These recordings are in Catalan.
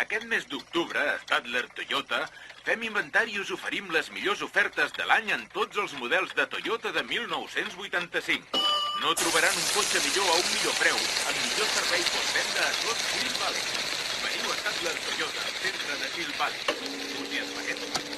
Aquest mes d'octubre, a Stadler Toyota, fem inventari i us oferim les millors ofertes de l'any en tots els models de Toyota de 1985. No trobaran un cotxe millor a un millor preu, amb millor servei postvenda a tot Hill Valley. Veniu a Stadler Toyota, centre de Hill Valley. Us hi espaguem.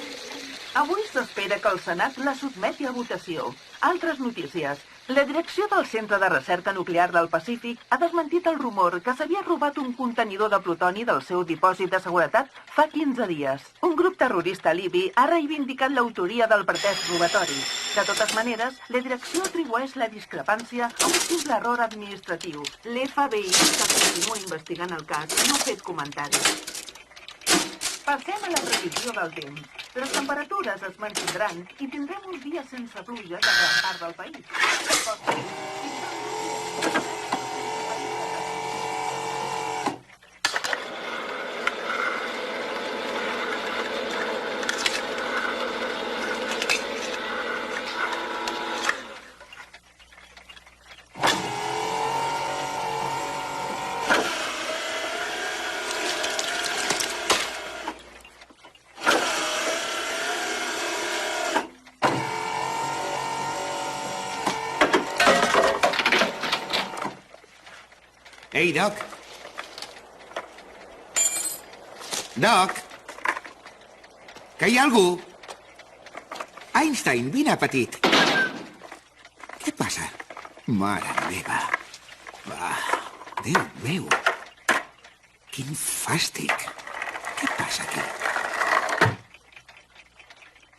Avui s'espera que el Senat la sotmeti a votació. Altres notícies. La direcció del Centre de Recerca Nuclear del Pacífic ha desmentit el rumor que s'havia robat un contenidor de plutoni del seu dipòsit de seguretat fa 15 dies. Un grup terrorista libi ha reivindicat l'autoria del pretès robatori. De totes maneres, la direcció atribueix la discrepància a un simple error administratiu. L'FBI, que continua investigant el cas, no ha fet comentaris. Passem a la previsió del temps. Les temperatures es mantindran i tindrem uns dies sense pluja de gran part del país. Ei, Doc. Doc. Que hi ha algú? Einstein, vine, petit. Què passa? Mare meva. Va, Déu meu. Quin fàstic. Què passa aquí?